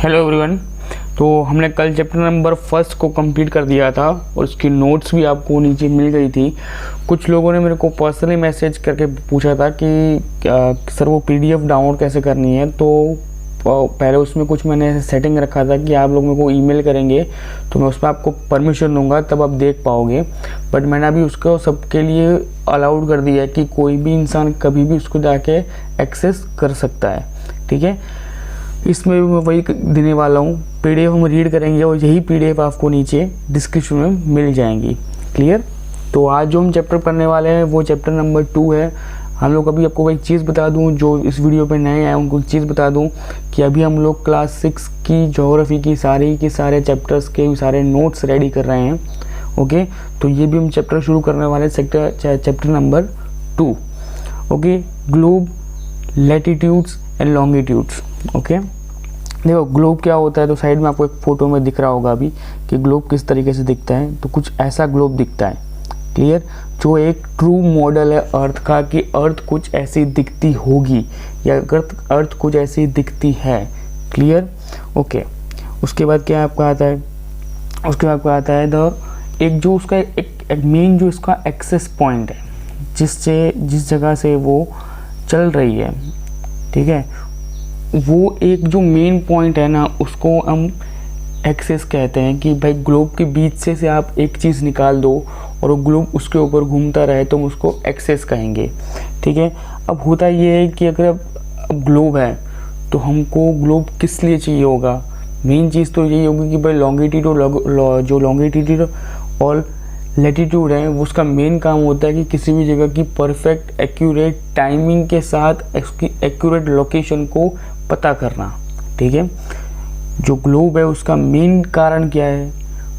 Hello everyone. तो हमने कल चैप्टर नंबर फर्स्ट को कंप्लीट कर दिया था और उसकी नोट्स भी आपको नीचे मिल गई थी। कुछ लोगों ने मेरे को पर्सनली मैसेज करके पूछा था कि सर वो पीडीएफ डाउनलोड कैसे करनी है। तो पहले उसमें कुछ मैंने सेटिंग रखा था कि आप लोग मेरे को ईमेल करेंगे तो मैं उसमें आपको परमिशन दूंगा, तब आप देख पाओगे। बट मैंने अभी उसको सबके लिए अलाउड कर दिया है कि कोई भी इंसान कभी भी उसको जाके एक्सेस कर सकता है। ठीक है, इसमें भी मैं वही देने वाला हूँ। पीडीएफ हम रीड करेंगे और यही पीडीएफ आपको नीचे डिस्क्रिप्शन में मिल जाएंगी। क्लियर। तो आज जो हम चैप्टर पढ़ने वाले हैं वो चैप्टर नंबर 2 है। हम लोग अभी आपको एक चीज़ बता दूं, जो इस वीडियो पे नए आए उनको एक चीज़ बता दूं कि अभी हम लोग क्लास 6 की ज्योग्राफी की सारे चैप्टर्स के सारे नोट्स रेडी कर रहे हैं। ओके, तो ये भी हम चैप्टर शुरू करने वाले chapter number 2। Okay, globe, latitudes and longitudes. Okay, देखो ग्लोब क्या होता है, तो साइड में आपको एक फ़ोटो में दिख रहा होगा अभी कि ग्लोब किस तरीके से दिखता है। तो कुछ ऐसा ग्लोब दिखता है। क्लियर, जो एक ट्रू मॉडल है अर्थ का कि अर्थ कुछ ऐसी दिखती होगी या अर्थ कुछ ऐसी दिखती है। क्लियर। ओके, उसके बाद क्या आपका आता है, उसके बाद आपका आता है एक जो उसका एक मेन जो इसका एक्सेस पॉइंट है, जिस जगह से वो चल रही है। ठीक है, वो एक जो मेन पॉइंट है ना, उसको हम एक्सेस कहते हैं कि भाई ग्लोब के बीच से आप एक चीज़ निकाल दो और वो ग्लोब उसके ऊपर घूमता रहे तो हम उसको एक्सेस कहेंगे। ठीक है, अब होता ये है कि अगर अब ग्लोब है तो हमको ग्लोब किस लिए चाहिए होगा। मेन चीज़ तो यही होगी कि भाई लॉन्गिट्यूड जो लॉन्गिट्यूड और लैटिट्यूड है वो उसका मेन काम होता है कि किसी भी जगह की परफेक्ट एक्यूरेट टाइमिंग के साथ उसकी एक्यूरेट लोकेशन को पता करना। ठीक है, जो ग्लोब है उसका मेन कारण क्या है,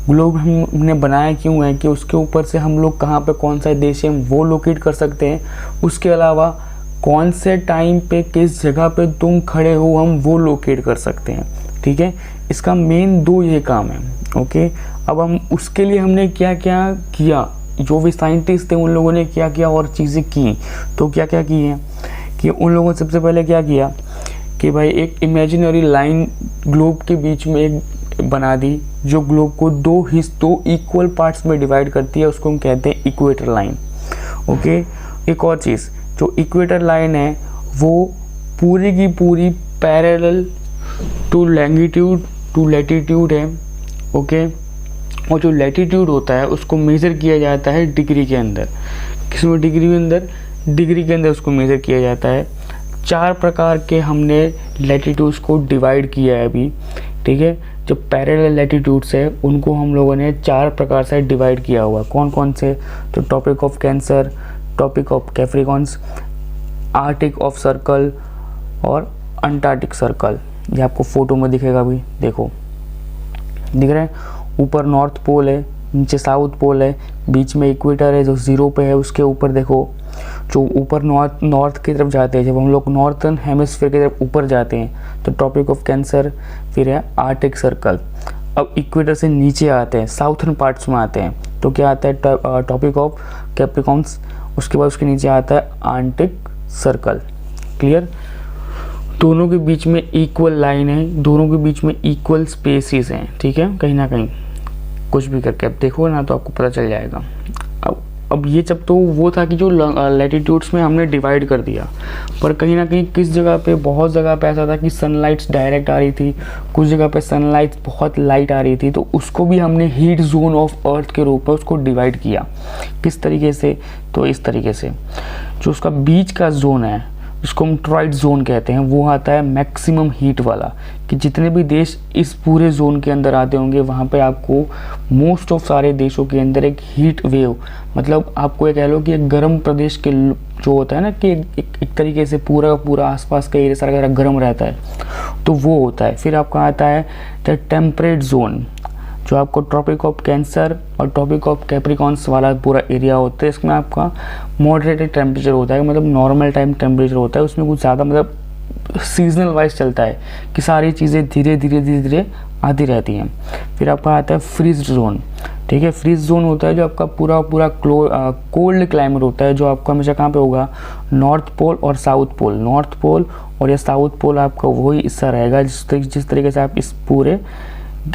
ग्लोब हमने बनाया क्यों है कि उसके ऊपर से हम लोग कहाँ पे कौन सा देश है वो लोकेट कर सकते हैं। उसके अलावा कौन से टाइम पे किस जगह पे तुम खड़े हो हम वो लोकेट कर सकते हैं। ठीक है, इसका मेन 2 ये काम है। ओके, अब हम उसके लिए हमने क्या क्या किया, जो भी साइंटिस्ट थे उन लोगों ने क्या क्या और चीज़ें की। तो क्या क्या की हैं कि उन लोगों ने सबसे पहले क्या किया कि भाई एक इमेजिनरी लाइन ग्लोब के बीच में एक बना दी, जो ग्लोब को 2 इक्वल पार्ट्स में डिवाइड करती है। उसको हम कहते हैं इक्वेटर लाइन। ओके, एक और चीज़, जो इक्वेटर लाइन है वो पूरी की पूरी पैरेलल टू लैटिट्यूड है। ओके, और जो लैटिट्यूड होता है उसको मेज़र किया जाता है डिग्री के अंदर। किसमें? डिग्री के अंदर उसको मेज़र किया जाता है। 4 प्रकार के हमने लैटिट्यूड्स को डिवाइड किया है अभी। ठीक है, जो पैरेलल लैटिट्यूड्स है उनको हम लोगों ने 4 प्रकार से डिवाइड किया हुआ। कौन कौन से? तो topic of cancer, topic of Capricorns, Arctic of circle और अंटार्कटिक सर्कल। ये आपको फोटो में दिखेगा अभी, देखो दिख रहा है। ऊपर नॉर्थ पोल है, नीचे साउथ पोल है, बीच में इक्वेटर है जो 0 पे है। उसके ऊपर देखो जो ऊपर नॉर्थ की तरफ जाते हैं, जब हम लोग नॉर्थर्न हेमिस्फीयर की तरफ ऊपर जाते हैं तो टॉपिक ऑफ कैंसर, फिर है आर्टिक सर्कल। अब इक्वेटर से नीचे आते हैं, साउथर्न पार्ट्स में आते हैं तो क्या आता है? Topic of Capricorns. उसके बाद उसके नीचे आता है आर्कटिक सर्कल। क्लियर, दोनों के बीच में इक्वल लाइन है, दोनों के बीच में इक्वल स्पेसिस हैं। ठीक है, कहीं ना कहीं कुछ भी करके आप देखो ना तो आपको पता चल जाएगा। अब ये जब तो वो था कि जो लैटिट्यूड्स में हमने डिवाइड कर दिया, पर कहीं ना कहीं किस जगह पे, बहुत जगह पे ऐसा था कि सनलाइट्स डायरेक्ट आ रही थी, कुछ जगह पे सनलाइट बहुत लाइट आ रही थी, तो उसको भी हमने हीट जोन ऑफ अर्थ के रूप में उसको डिवाइड किया। किस तरीके से? तो इस तरीके से, जो उसका बीच का जोन है उसको हम ट्रॉइड जोन कहते हैं, वो आता है मैक्सिमम हीट वाला, कि जितने भी देश इस पूरे जोन के अंदर आते होंगे वहाँ पे आपको मोस्ट ऑफ सारे देशों के अंदर एक हीट वेव, मतलब आपको ये कह लो कि एक गर्म प्रदेश के जो होता है ना कि एक तरीके से पूरा आसपास का एरिया सारा गर्म रहता है, तो वो होता है। फिर आपका आता है द टेम्परेट जोन, जो आपको ट्रॉपिक ऑफ कैंसर और ट्रॉपिक ऑफ कैप्रिकॉन्स वाला पूरा एरिया होता है। इसमें आपका मॉडरेटेड टेम्परेचर होता है, मतलब नॉर्मल टाइम टेम्परेचर होता है। उसमें कुछ ज़्यादा मतलब सीजनल वाइज चलता है कि सारी चीज़ें धीरे धीरे आती रहती हैं। फिर आपका आता है फ्रीज जोन, ठीक है। फ्रीज जोन होता है जो आपका पूरा पूरा कोल्ड क्लाइमेट होता है, जो आपका हमेशा कहाँ पे होगा, नॉर्थ पोल और साउथ पोल। नॉर्थ पोल और ये साउथ पोल आपका वही हिस्सा रहेगा जिस तरीके से आप इस पूरे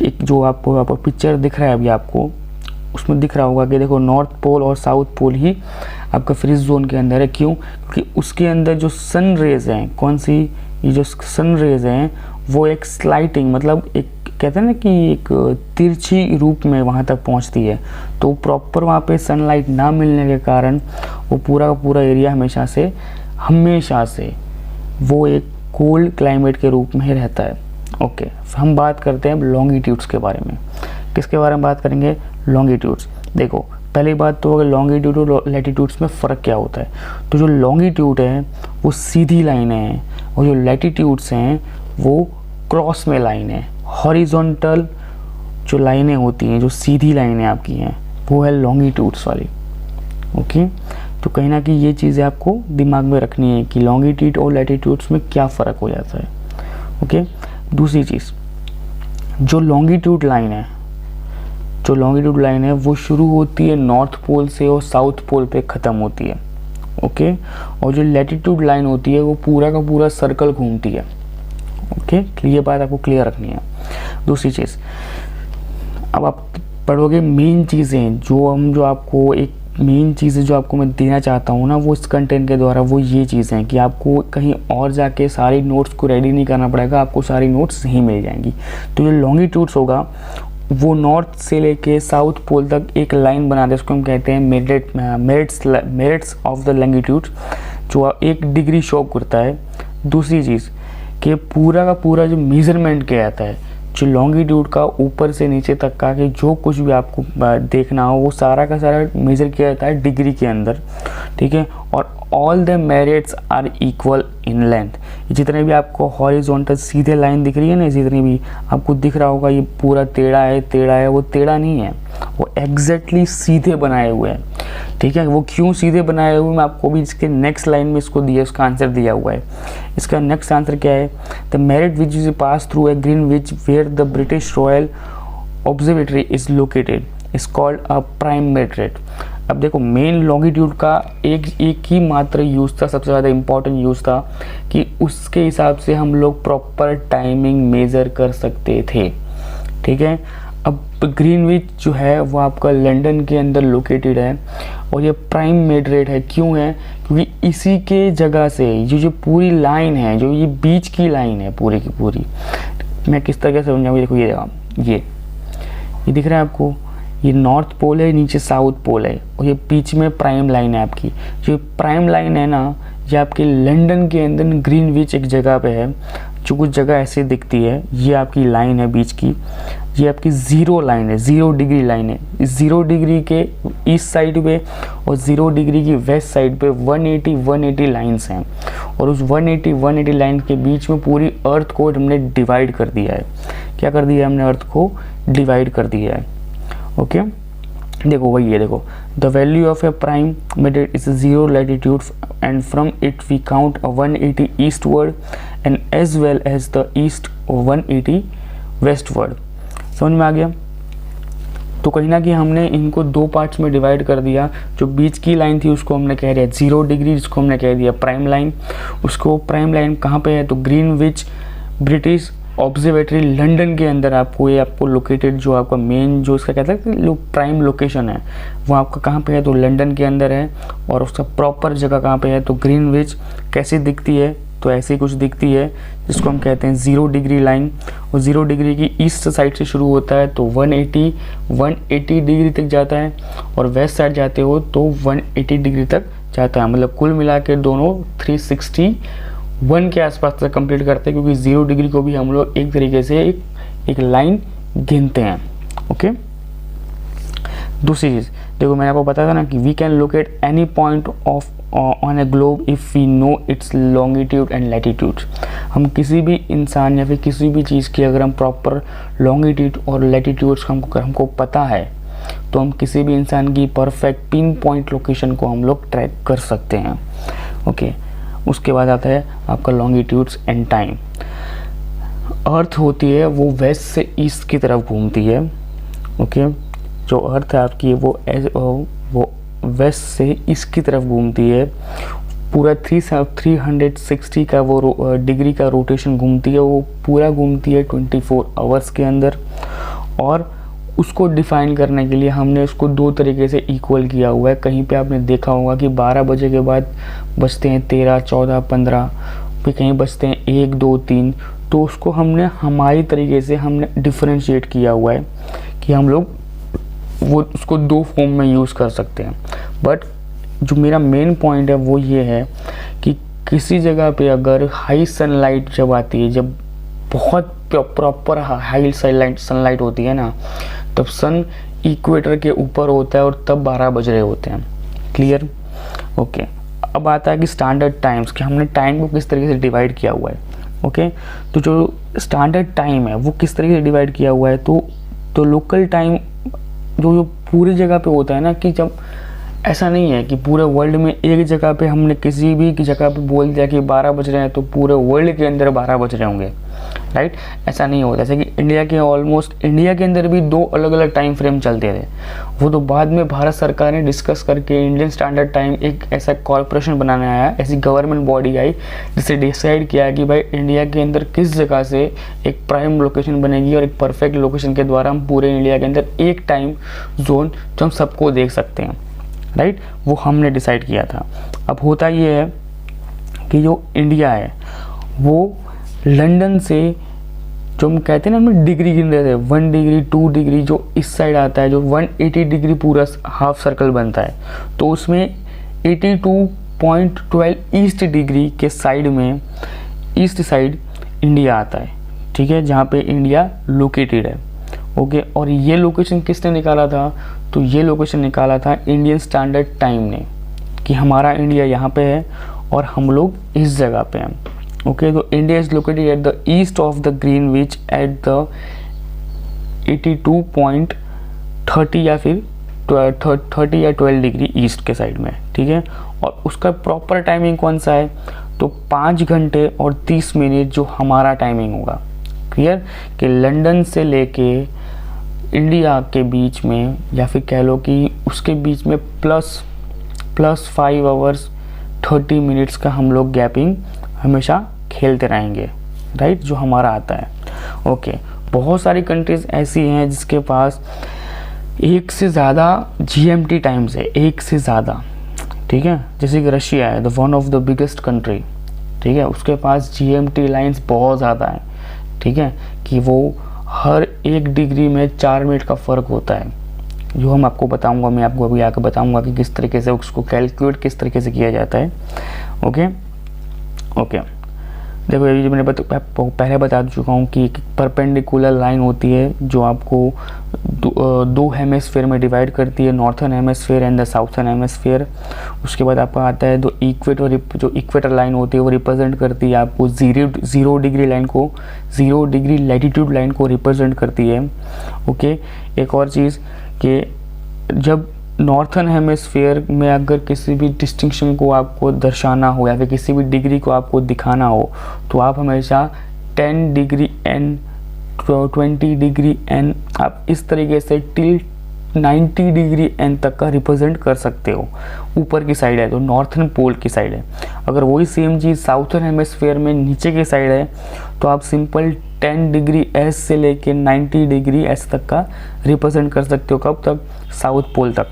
एक जो आपको पिक्चर दिख रहा है अभी आपको, उसमें दिख रहा होगा कि देखो नॉर्थ पोल और साउथ पोल ही आपका फ्रीज जोन के अंदर है। क्यों? क्योंकि उसके अंदर जो सन रेज हैं, कौन सी, ये जो सन रेज हैं वो एक स्लाइटिंग, मतलब एक कहते हैं ना कि एक तिरछी रूप में वहाँ तक पहुँचती है। तो प्रॉपर वहाँ पे सनलाइट ना मिलने के कारण वो पूरा का पूरा एरिया हमेशा से वो एक कोल्ड क्लाइमेट के रूप में ही रहता है। ओके, हम बात करते हैं लॉन्गिट्यूड्स के बारे में। किसके बारे में बात करेंगे? लॉन्गिट्यूड्स। देखो पहली बात तो अगर लॉन्गिट्यूड और लैटिट्यूड्स में फ़र्क क्या होता है, तो जो लॉन्गिट्यूड है वो सीधी लाइन है और जो लैटिट्यूड्स हैं वो क्रॉस में लाइन है। हॉरिजॉन्टल जो लाइनें होती हैं, जो सीधी लाइनें आपकी हैं, वो है लॉन्गिट्यूड्स वाली। ओके, तो कहीं ना कहीं ये चीज़ें आपको दिमाग में रखनी है कि लॉन्गिट्यूड और लैटिट्यूड्स में क्या फ़र्क हो जाता है। ओके, दूसरी चीज़, जो लॉन्गिट्यूड लाइन है वो शुरू होती है नॉर्थ पोल से और साउथ पोल पे ख़त्म होती है। ओके, और जो लैटिट्यूड लाइन होती है वो पूरा का पूरा सर्कल घूमती है। ओके, ये बात आपको क्लियर रखनी है। दूसरी चीज़, अब आप पढ़ोगे मेन चीज़ें जो आपको एक मेन चीज़ें जो आपको मैं देना चाहता हूँ ना, वो इस कंटेंट के द्वारा वो ये चीज़ें हैं कि आपको कहीं और जाके सारी नोट्स को रेडी नहीं करना पड़ेगा, आपको सारी नोट्स यहीं मिल जाएंगी। तो जो लॉन्गिट्यूड्स होगा वो नॉर्थ से लेके साउथ पोल तक एक लाइन बनाते हैं, उसको हम कहते हैं मेरिट्स ऑफ द लॉन्गिट्यूड, जो 1 डिग्री शो करता है। दूसरी चीज़ कि पूरा का पूरा जो मेज़रमेंट किया जाता है, जो लॉन्गिट्यूड का ऊपर से नीचे तक का कि जो कुछ भी आपको देखना हो वो सारा का सारा मेज़र किया जाता है डिग्री के अंदर। ठीक है, और all the merits are equal in length. जितने भी आपको हॉरिजॉन्टल सीधे लाइन दिख रही है ना, जितनी भी आपको दिख रहा होगा ये पूरा टेढ़ा है, वो टेढ़ा नहीं है, वो एग्जैक्टली सीधे बनाए हुए हैं। ठीक है, वो क्यों सीधे बनाए हुए मैं आपको भी इसके नेक्स्ट लाइन में इसका आंसर दिया हुआ है। इसका नेक्स्ट आंसर क्या है? The merit which is pass through a Greenwich where the British Royal Observatory is located is called a prime merit. अब देखो मेन लॉन्गिट्यूड का एक ही मात्र यूज़ था, सबसे ज़्यादा इम्पॉर्टेंट यूज़ था कि उसके हिसाब से हम लोग प्रॉपर टाइमिंग मेज़र कर सकते थे। ठीक है, अब ग्रीनविच जो है वो आपका लंदन के अंदर लोकेटेड है और ये प्राइम मेरिट है। क्यों है? क्योंकि इसी के जगह से जो पूरी लाइन है, जो ये बीच की लाइन है पूरी की पूरी, मैं किस तरह से समझाऊँ, देखो ये दिख रहा है आपको, ये नॉर्थ पोल है, नीचे साउथ पोल है और ये बीच में प्राइम लाइन है आपकी। जो प्राइम लाइन है ना, ये आपके लंदन के अंदर ग्रीनविच एक जगह पे है, जो कुछ जगह ऐसे दिखती है। ये आपकी लाइन है बीच की, ये आपकी 0 लाइन है, 0 डिग्री लाइन है। इस 0 डिग्री के ईस्ट साइड पे और 0 डिग्री की वेस्ट साइड पे 180 लाइन्स हैं और उस 180 लाइन के बीच में पूरी अर्थ को हमने डिवाइड कर दिया है। क्या कर दिया है हमने? अर्थ को डिवाइड कर दिया है। ओके, देखो वही है, देखो the value of a prime merit is 0 latitude and from it we count 180 eastward and as well as the east 180 westward. समझ में आ गया? तो कहीं ना कहीं हमने इनको 2 पार्ट्स में डिवाइड कर दिया। जो बीच की लाइन थी उसको हमने कह दिया 0 डिग्री, जिसको हमने कह दिया प्राइम लाइन। उसको प्राइम लाइन कहाँ पे है? तो ग्रीनविच ब्रिटिश ऑब्जर्वेटरी लंदन के अंदर आपको लोकेटेड, जो आपका मेन जो इसका कहता है कि प्राइम लोकेशन है वो आपका कहाँ पे है? तो लंदन के अंदर है। और उसका प्रॉपर जगह कहाँ पे है? तो ग्रीनविच। कैसी दिखती है? तो ऐसे ही कुछ दिखती है, जिसको हम कहते हैं 0 डिग्री लाइन। और 0 डिग्री की ईस्ट साइड से शुरू होता है तो 180 डिग्री तक जाता है और वेस्ट साइड जाते हो तो 180 डिग्री तक जाता है। मतलब कुल मिला के दोनों 361 के आसपास तक कंप्लीट करते हैं, क्योंकि 0 डिग्री को भी हम लोग एक तरीके से एक लाइन गिनते हैं। ओके, दूसरी चीज़ देखो, मैंने आपको बताया था ना कि we can locate any point of on a globe if we know its longitude and latitude. हम किसी भी इंसान या फिर किसी भी चीज़ की अगर हम प्रॉपर लॉन्गिट्यूड और लैटिट्यूड्स हमको पता है तो हम किसी भी इंसान की परफेक्ट पिन पॉइंट लोकेशन को हम लोग ट्रैक कर सकते हैं। ओके, उसके बाद आता है आपका लॉन्गिट्यूड्स एंड टाइम। अर्थ होती है वो वेस्ट से ईस्ट की तरफ घूमती है। ओके, जो अर्थ है आपकी वो वेस्ट से ईस्ट की तरफ घूमती है, पूरा 360 का वो डिग्री का रोटेशन घूमती है, वो पूरा घूमती है 24 आवर्स के अंदर। और उसको डिफ़ाइन करने के लिए हमने उसको दो तरीके से इक्वल किया हुआ है। कहीं पे आपने देखा होगा कि 12 बजे के बाद बजते हैं 13, 14, 15, फिर कहीं बजते हैं 1, 2, 3। तो उसको हमने हमारी तरीके से हमने डिफरेंशिएट किया हुआ है कि हम लोग वो उसको दो फॉर्म में यूज़ कर सकते हैं। बट जो मेरा मेन पॉइंट है वो ये है कि किसी जगह पे अगर हाई सनलाइट जब आती है, जब बहुत प्रॉपर हाई सनलाइट होती है ना, तब सन इक्वेटर के ऊपर होता है और तब 12 बज रहे होते हैं। क्लियर? ओके। अब आता है कि स्टैंडर्ड टाइम्स, कि हमने टाइम को किस तरीके से डिवाइड किया हुआ है। ओके, तो जो स्टैंडर्ड टाइम है वो किस तरीके से डिवाइड किया हुआ है, तो लोकल टाइम जो पूरी जगह पे होता है ना, कि जब ऐसा नहीं है कि पूरे वर्ल्ड में एक जगह पे हमने किसी भी जगह पे बोल दिया कि 12 बज रहे हैं तो पूरे वर्ल्ड के अंदर 12 बज रहे होंगे, राइट? ऐसा नहीं होता। जैसे कि इंडिया के अंदर भी दो अलग अलग टाइम फ्रेम चलते थे। वो तो बाद में भारत सरकार ने डिस्कस करके इंडियन स्टैंडर्ड टाइम एक ऐसा कॉर्पोरेशन बनाने आया, ऐसी गवर्नमेंट बॉडी आई जिससे डिसाइड किया कि भाई इंडिया के अंदर किस जगह से एक प्राइम लोकेशन बनेगी और एक परफेक्ट लोकेशन के द्वारा हम पूरे इंडिया के अंदर एक टाइम जोन जो हम सबको देख सकते हैं, राइट? वो हमने डिसाइड किया था। अब होता ये है कि जो इंडिया है वो लंदन से, जो हम कहते हैं ना, हम डिग्री गिन रहे थे, 1 डिग्री 2 डिग्री जो इस साइड आता है, जो 180 डिग्री पूरा हाफ सर्कल बनता है, तो उसमें 82.12 ईस्ट डिग्री के साइड में, ईस्ट साइड इंडिया आता है, ठीक है, जहाँ पे इंडिया लोकेटेड है। ओके, और ये लोकेशन किसने निकाला था? तो ये लोकेशन निकाला था इंडियन स्टैंडर्ड टाइम ने, कि हमारा इंडिया यहाँ पे है और हम लोग इस जगह पे हैं। ओके, तो India is located at the east of the Greenwich at the 82.30 या फिर 30 या 12 डिग्री ईस्ट के साइड में, ठीक है। और उसका प्रॉपर टाइमिंग कौन सा है? तो 5 घंटे और 30 मिनट जो हमारा टाइमिंग होगा। क्लियर? कि लंदन से लेके इंडिया के बीच में, या फिर कह लो कि उसके बीच में प्लस 5 आवर्स 30 मिनट्स का हम लोग गैपिंग हमेशा खेलते रहेंगे, राइट? जो हमारा आता है। ओके, बहुत सारी कंट्रीज ऐसी हैं जिसके पास एक से ज़्यादा GMT टाइम्स है, एक से ज़्यादा, ठीक है। जैसे कि रशिया है, the one of the biggest country, ठीक है, उसके पास GMT लाइंस बहुत ज़्यादा है, ठीक है, कि वो हर 1 डिग्री में 4 मिनट का फ़र्क होता है, जो मैं आपको अभी आकर बताऊंगा कि किस तरीके से उसको कैलकुलेट किस तरीके से किया जाता है। ओके, देखो ये जो मैंने पहले बता चुका हूँ कि एक परपेंडिकुलर लाइन होती है जो आपको दो हेमिस्फीयर में डिवाइड करती है, northern hemisphere and the southern hemisphere. उसके बाद आपका आता है जो इक्वेटर लाइन होती है वो रिप्रेजेंट करती है आपको 0 डिग्री लाइन को, 0 डिग्री लैटिट्यूड लाइन को रिप्रेजेंट करती है। ओके, एक और चीज़ कि जब नॉर्थर्न हेमिस्फीयर में अगर किसी भी डिस्टिंक्शन को आपको दर्शाना हो या फिर किसी भी डिग्री को आपको दिखाना हो, तो आप हमेशा 10 डिग्री एन, 20 डिग्री एन, आप इस तरीके से टिल 90 डिग्री एन तक का रिप्रेजेंट कर सकते हो। ऊपर की साइड है तो नॉर्थर्न पोल की साइड है। अगर वही सेम चीज़ साउथर्न हेमिस्फीयर में नीचे की साइड है तो आप सिंपल 10 डिग्री एस से लेके 90 डिग्री एस तक का रिप्रेजेंट कर सकते हो। कब तक? साउथ पोल तक।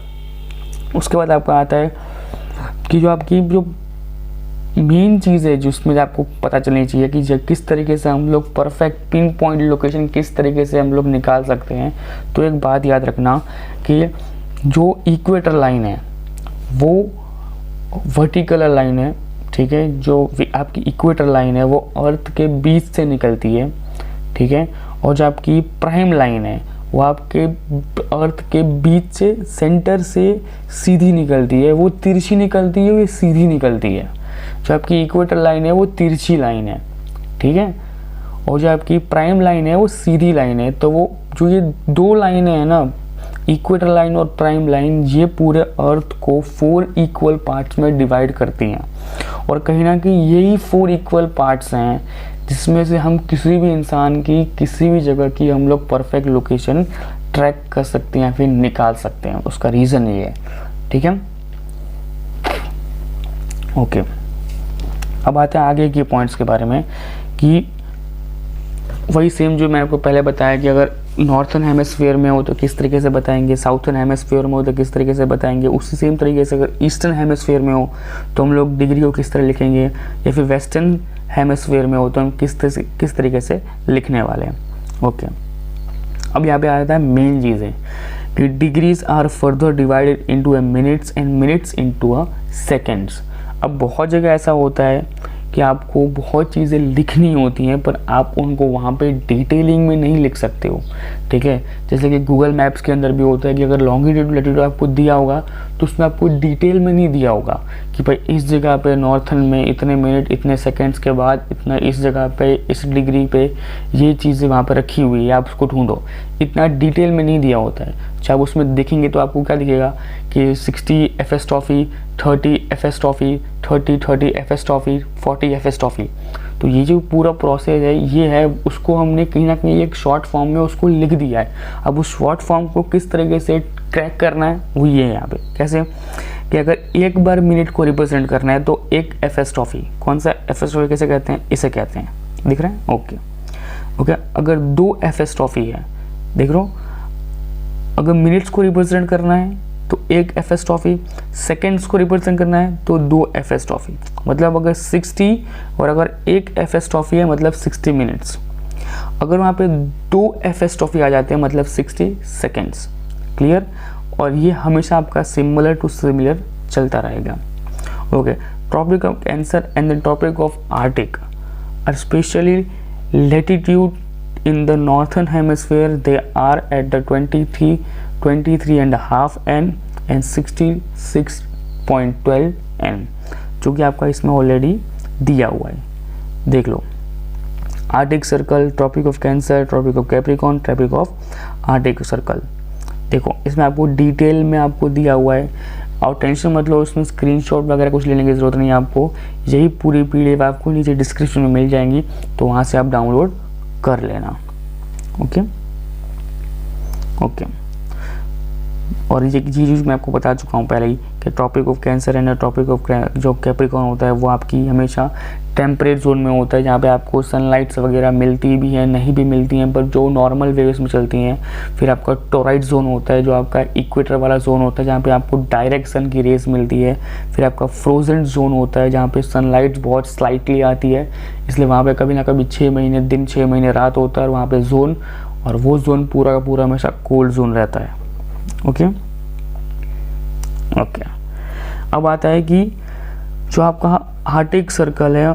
उसके बाद आपका आता है कि जो आपकी जो मेन चीज़ है जिसमें आपको पता चलनी चाहिए कि जब किस तरीके से हम लोग परफेक्ट पिन पॉइंट लोकेशन किस तरीके से हम लोग निकाल सकते हैं। तो एक बात याद रखना कि जो इक्वेटर लाइन है वो वर्टिकल लाइन है, ठीक है। जो आपकी इक्वेटर लाइन है वो अर्थ के बीच से निकलती है, ठीक है। और जो आपकी प्राइम लाइन है वो आपके अर्थ के बीच से, सेंटर से सीधी निकलती है। वो तिरछी निकलती है, वो सीधी निकलती है। जो आपकी इक्वेटर लाइन है वो तिरछी लाइन है, ठीक है। और जो आपकी प्राइम लाइन है वो सीधी लाइन है। तो वो जो ये दो लाइनें हैं ना, इक्वेटर लाइन और प्राइम लाइन, ये पूरे अर्थ को 4 इक्वल पार्ट्स में डिवाइड करती हैं। और कहीं ना कहीं यही 4 इक्वल पार्ट्स हैं जिसमें से हम किसी भी इंसान की किसी भी जगह की हम लोग परफेक्ट लोकेशन ट्रैक कर सकते हैं या फिर निकाल सकते हैं। उसका रीज़न ये है, ठीक है। ओके, अब आते हैं आगे के पॉइंट्स के बारे में कि वही सेम जो मैंने आपको पहले बताया कि अगर नॉर्थन हेमिस्फीयर में हो तो किस तरीके से बताएंगे, साउथर्न हेमिस्फीयर में हो तो किस तरीके से बताएंगे, उसी सेम तरीके से अगर ईस्टर्न हेमिस्फीयर में हो तो हम लोग डिग्री को किस तरह लिखेंगे, या फिर वेस्टर्न हेमिस्फीयर में हो तो हम किस तरीके से लिखने वाले हैं। ओके, अब यहाँ पे आता है मेन चीज़ें कि degrees are further divided into a minutes and minutes into a seconds. अब बहुत जगह ऐसा होता है कि आपको बहुत चीज़ें लिखनी होती हैं पर आप उनको वहाँ पे डिटेलिंग में नहीं लिख सकते हो, ठीक है। जैसे कि गूगल मैप्स के अंदर भी होता है कि अगर लॉन्गिट्यूड लैटिट्यूड आपको दिया होगा तो उसमें आपको डिटेल में नहीं दिया होगा कि भाई इस जगह पे नॉर्थन में इतने मिनट इतने सेकंड्स के बाद इतना, इस जगह पे इस डिग्री पे ये चीज़ें वहाँ पे रखी हुई है, आप उसको ढूंढो। इतना डिटेल में नहीं दिया होता है। चाहे उसमें देखेंगे तो आपको क्या दिखेगा कि 60 FS toffee, 30 FS toffee, 30 FS toffee, 40 FS toffee. तो ये जो पूरा प्रोसेस है ये है, उसको हमने कहीं ना कहीं एक शॉर्ट फॉर्म में उसको लिख दिया है। अब उस शॉर्ट फॉर्म को किस तरीके से क्रैक करना है वो ये है यहाँ पे। कैसे कि अगर एक बार मिनट को रिप्रेजेंट करना है तो एक FS टॉफ़ी, कौन सा FS टॉफ़ी कैसे कहते हैं, इसे कहते हैं, दिख रहे हैं। ओके ओके, अगर 2 FS टॉफ़ी है, देख रहे हो, अगर मिनट्स को रिप्रेजेंट करना है तो एक FS टॉफ़ी, सेकेंड्स को रिप्रेजेंट करना है तो 2 FS टॉफ़ी, मतलब अगर 60 और अगर एक FS टॉफ़ी है मतलब 60 मिनट्स। अगर वहाँ पे 2 FS टॉफ़ी आ जाते हैं मतलब 60 सेकेंड्स। क्लियर। और ये हमेशा आपका सिमिलर टू सिमिलर चलता रहेगा। Okay, topic of Cancer and the topic of Arctic are specially latitude in the northern hemisphere, they are at the 23.5 N and 66.12 N, जो कि आपका इसमें ऑलरेडी दिया हुआ है, देख लो। Arctic circle, tropic of cancer, tropic of capricorn, tropic of arctic circle, देखो इसमें आपको डिटेल में आपको दिया हुआ है। और टेंशन मतलब उसमें स्क्रीनशॉट वगैरह कुछ लेने की ज़रूरत नहीं है आपको, यही पूरी PDF आपको नीचे डिस्क्रिप्शन में मिल जाएंगी, तो वहाँ से आप डाउनलोड कर लेना। ओके ओके, और ये चीज़ मैं आपको बता चुका हूँ पहले ही कि topic of Cancer and topic of जो कैप्रिकॉर्न होता है वो आपकी हमेशा टेम्परेट जोन में होता है, जहाँ पे आपको सनलाइट्स वगैरह मिलती भी है, नहीं भी मिलती हैं, पर जो नॉर्मल वेव्स में चलती हैं। फिर आपका टोराइड जोन होता है जो आपका इक्वेटर वाला जोन होता है, जहाँ पे आपको डायरेक्ट सन की रेस मिलती है। फिर आपका फ्रोजन जोन होता है जहाँ पे सनलाइट बहुत स्लाइटली आती है, इसलिए वहाँ पे कभी ना कभी 6 महीने दिन 6 महीने रात होता है, और वहाँ पे जोन, और वो जोन पूरा का पूरा हमेशा कोल्ड जोन रहता है। ओके ओके, अब आता है कि जो आपका आर्टिक सर्कल है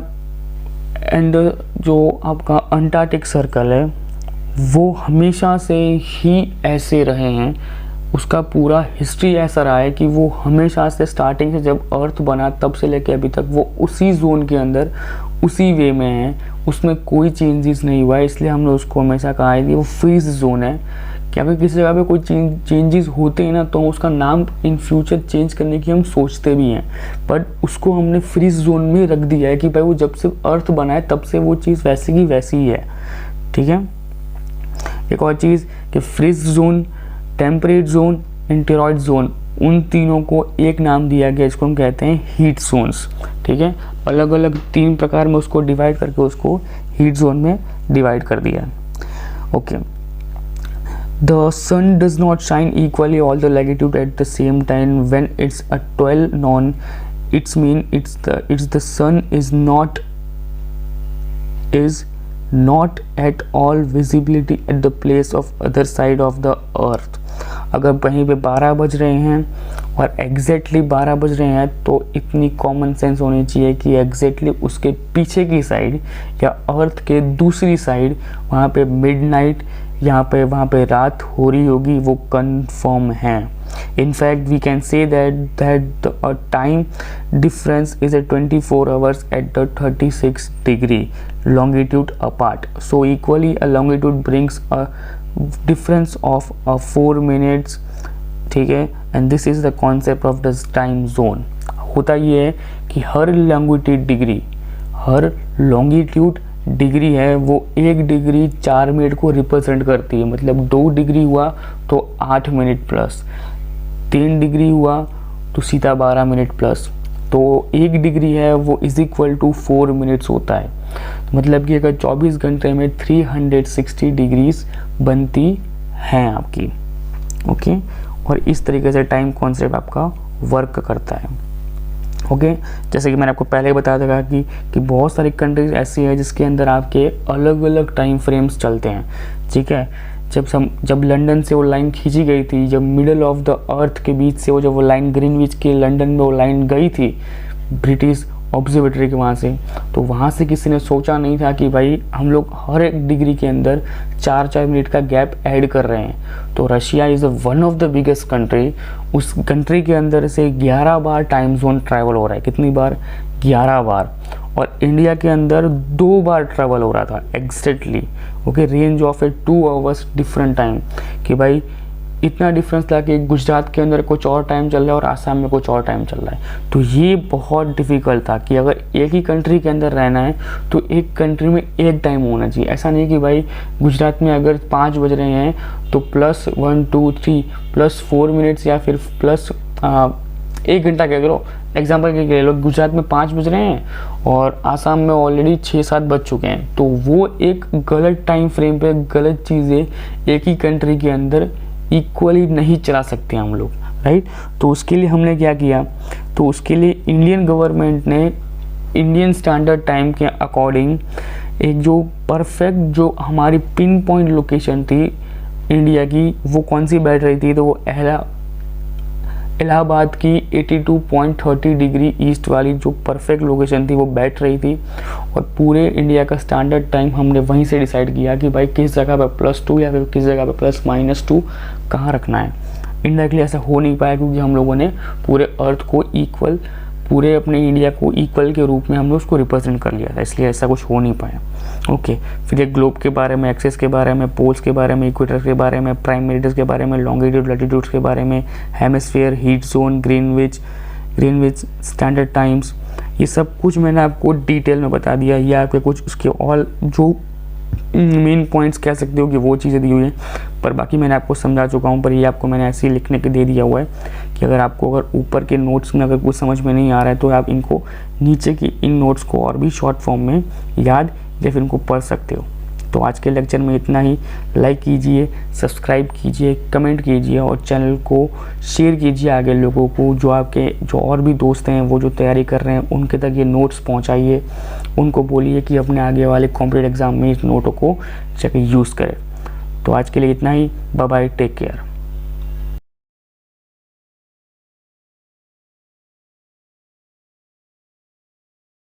एंड जो आपका अंटार्कटिक सर्कल है वो हमेशा से ही ऐसे रहे हैं। उसका पूरा हिस्ट्री ऐसा रहा है कि वो हमेशा से स्टार्टिंग से जब अर्थ बना तब से लेके अभी तक वो उसी जोन के अंदर उसी वे में है, उसमें कोई चेंजेस नहीं हुआ है। इसलिए हमने उसको हमेशा कहा है कि वो फ्रीज जोन है। कि अगर किसी जगह पे कोई चेंजेस होते हैं ना तो उसका नाम इन फ्यूचर चेंज करने की हम सोचते भी हैं, बट उसको हमने फ्रीज जोन में रख दिया है कि भाई वो जब से अर्थ बना है तब से वो चीज़ वैसी की वैसी ही है। ठीक है। एक और चीज़ कि फ्रीज जोन, टेम्परेट जोन, इंटेरॉइड जोन, उन तीनों को एक नाम दिया गया, इसको हम कहते हैं हीट जोन्स। ठीक है, अलग अलग 3 प्रकार में उसको डिवाइड करके उसको हीट जोन में डिवाइड कर दिया। Okay, The sun does not shine equally all the latitude at the same time. When it's a 12 noon, it's mean it's the sun is not at all visibility at the place of other side of the earth. अगर कहीं पे 12 बज रहे हैं और exactly 12 बज रहे हैं तो इतनी कॉमन सेंस होनी चाहिए कि एग्जैक्टली उसके पीछे की साइड या अर्थ के दूसरी साइड वहाँ पे मिडनाइट वहाँ पे रात हो रही होगी, वो कंफर्म है। In fact, we can say that the time difference is at 24 hours at the 36 degree longitude apart. So equally a longitude brings a difference of 4 minutes. ठीक है, and this is the concept of the time zone. होता ये है कि हर longitude degree है वो 1 degree 4 minute को represent करती है। मतलब 2 डिग्री हुआ तो 8 मिनट प्लस, 3 डिग्री हुआ तो सीधा 12 मिनट प्लस, तो 1 डिग्री है वो इज इक्वल टू 4 मिनट्स होता है। मतलब कि अगर 24 घंटे में 360 डिग्रीज बनती हैं आपकी। ओके, और इस तरीके से टाइम कॉन्सेप्ट आपका वर्क करता है। ओके, जैसे कि मैंने आपको पहले बताया था कि बहुत सारी कंट्रीज ऐसी है जिसके अंदर आपके अलग अलग टाइम फ्रेम्स चलते हैं। ठीक है, जब लंदन से वो लाइन खींची गई थी, जब मिडल ऑफ द अर्थ के बीच से वो लाइन ग्रीनविच के लंदन में वो लाइन गई थी ब्रिटिश ऑब्जर्वेटरी के वहाँ से, तो वहाँ से किसी ने सोचा नहीं था कि भाई हम लोग हर एक डिग्री के अंदर 4-4 मिनट का गैप ऐड कर रहे हैं। तो Russia is one of the biggest country, उस कंट्री के अंदर से 11 बार टाइम जोन ट्रैवल हो रहा है। कितनी बार? 11 बार। और इंडिया के अंदर 2 बार ट्रैवल हो रहा था exactly. Okay, range of 2 hours different time, कि भाई इतना डिफरेंस था कि गुजरात के अंदर कुछ और टाइम चल रहा है और आसाम में कुछ और टाइम चल रहा है। तो ये बहुत डिफ़िकल्ट था कि अगर एक ही कंट्री के अंदर रहना है तो एक कंट्री में एक टाइम होना चाहिए। ऐसा नहीं कि भाई गुजरात में अगर 5 बज रहे हैं तो +1 2 3 +4 मिनट्स या फिर प्लस 1 घंटा कह लो, एग्जाम्पल के ले लो, गुजरात में 5 बज रहे हैं और आसाम में ऑलरेडी 6-7 बज चुके हैं, तो वो एक गलत टाइम फ्रेम पे गलत चीज़ें एक ही कंट्री के अंदर इक्वली नहीं चला सकते हम लोग, राइट। तो उसके लिए हमने क्या किया, तो उसके लिए इंडियन गवर्नमेंट ने इंडियन स्टैंडर्ड टाइम के अकॉर्डिंग एक जो परफेक्ट जो हमारी पिन पॉइंट लोकेशन थी इंडिया की, वो कौन सी बैठ रही थी, तो वो इलाहाबाद की 82.30 डिग्री ईस्ट वाली जो परफेक्ट लोकेशन थी वो बैठ रही थी। और पूरे इंडिया का स्टैंडर्ड टाइम हमने वहीं से डिसाइड किया कि भाई किस जगह पर +2 या फिर किस जगह पर +-2 कहाँ रखना है। इंडायरेक्टली ऐसा हो नहीं पाया क्योंकि हम लोगों ने पूरे अर्थ को इक्वल, पूरे अपने इंडिया को इक्वल के रूप में हमने उसको रिप्रेजेंट कर लिया था, इसलिए ऐसा कुछ हो नहीं पाया। ओके, फिर ये ग्लोब के बारे में, एक्सेस के बारे में, पोल्स के बारे में, इक्वेटर के बारे में, प्राइम मेरिडियंस के बारे में, लॉन्गिट्यूड लैटिट्यूड्स के बारे में, hemisphere, heat zone, Greenwich standard times, ये सब कुछ मैंने आपको डिटेल में बता दिया। ये आपके कुछ उसके ऑल जो मेन पॉइंट्स कह सकते हो कि वो चीज़ें दी हुई हैं, पर बाकी मैंने आपको समझा चुका हूँ। पर ये आपको मैंने ऐसे ही लिखने के दे दिया हुआ है कि अगर आपको अगर ऊपर के नोट्स में अगर कुछ समझ में नहीं आ रहा है तो आप इनको नीचे की इन नोट्स को और भी शॉर्ट फॉर्म में याद या फिर इनको पढ़ सकते हो। तो आज के लेक्चर में इतना ही। लाइक कीजिए, सब्सक्राइब कीजिए, कमेंट कीजिए और चैनल को शेयर कीजिए आगे लोगों को, जो और भी दोस्त हैं वो जो तैयारी कर रहे हैं उनके तक ये नोट्स पहुंचाइए। उनको बोलिए कि अपने आगे वाले कॉम्पिटिटिव एग्जाम में इस नोटों को जाके यूज़ करें। तो आज के लिए इतना ही। Bye bye, take care.